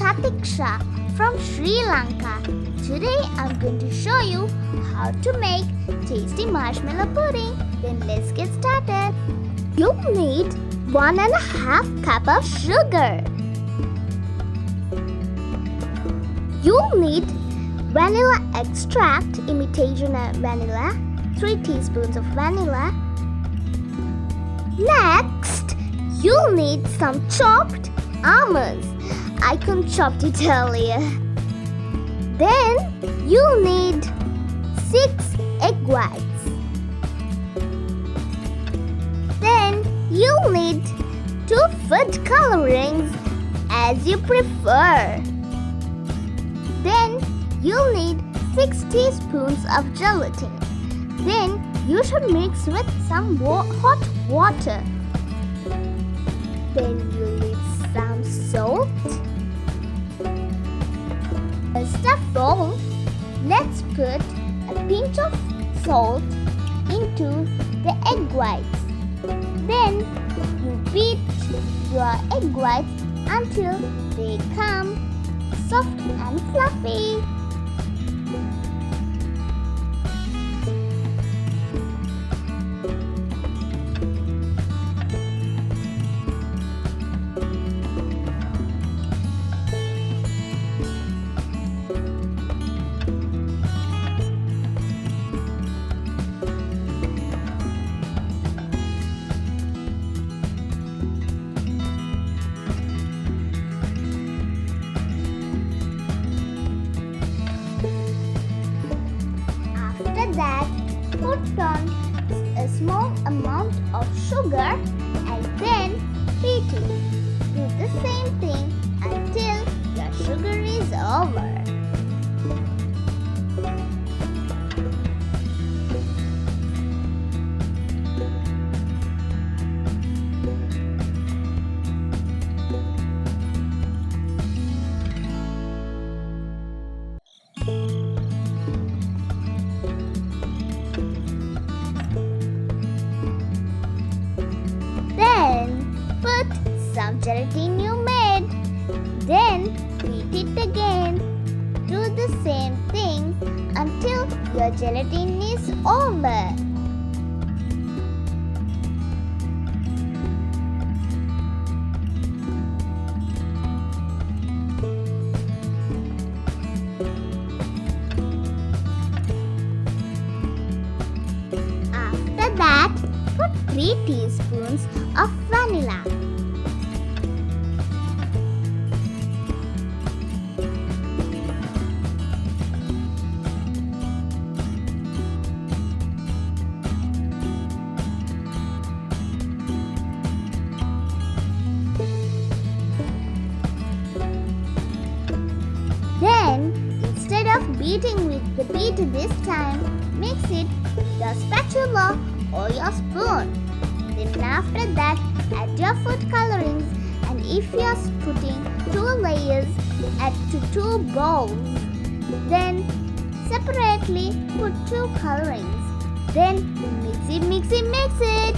Chatiksha from Sri Lanka. Today I'm going to show you how to make tasty marshmallow pudding. Then let's get started. You'll need 1.5 cup of sugar. You'll need vanilla extract, imitation vanilla, 3 teaspoons of vanilla. Next, you'll need some chopped almonds. I couldn't chop it earlier. Then you'll need 6 egg whites. Then you'll need 2 food colorings as you prefer. Then you'll need 6 teaspoons of gelatin. Then you should mix with some hot water. Then you'll need some salt. First of all, let's put a pinch of salt into the egg whites. Then you beat your egg whites until they come soft and fluffy. That, put on a small amount of sugar and then beat it. Do the same thing until your sugar is over. Put some gelatin you made. Then beat it again. Do the same thing until your gelatin is over. After that, put 3 teaspoons of vanilla. Then, instead of beating with the beater this time, mix it with your spatula or your spoon. Then after that, add your food colorings, and if you are putting 2 layers, add to 2 bowls. Then separately put 2 colorings. Then mix it.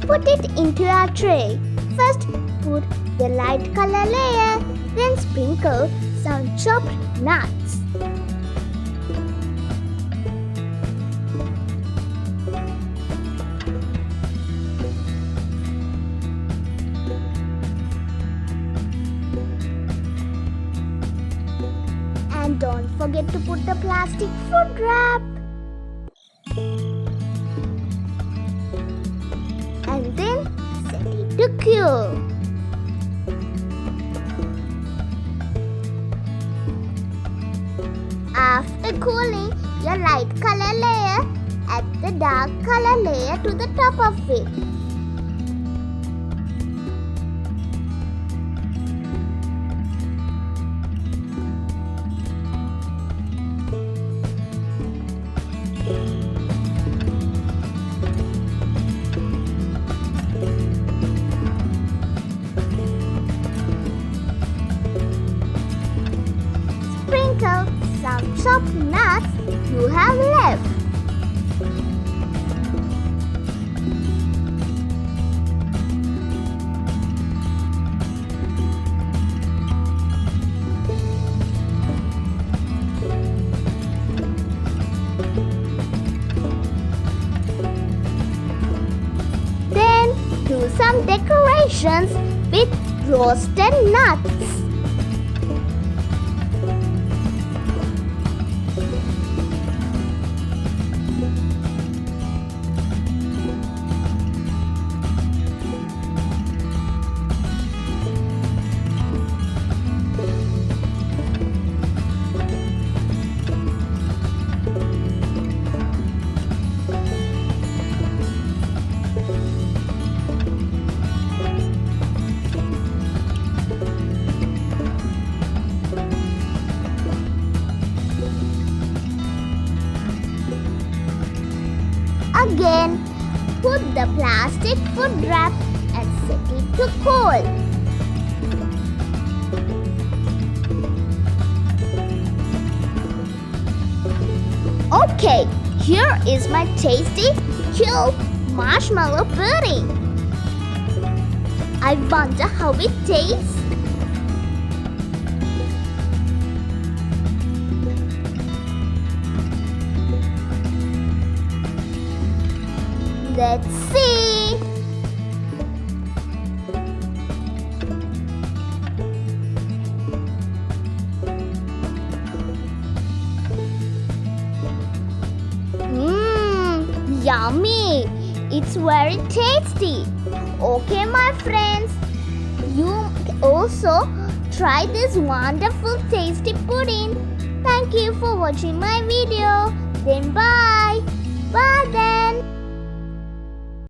Put it into a tray. First, put the light color layer, then sprinkle some chopped nuts. And don't forget to put the plastic food wrap. And then set it to cool. After cooling your light color layer, add the dark color layer to the top of it. you have left. Then do some decorations with roasted nuts. Again, put the plastic food wrap and set it to cool. Okay, here is my tasty, chilled marshmallow pudding. I wonder how it tastes. Let's see. Yummy! It's very tasty. Okay, my friends, you also try this wonderful tasty pudding. Thank you for watching my video. Then bye. Bye then.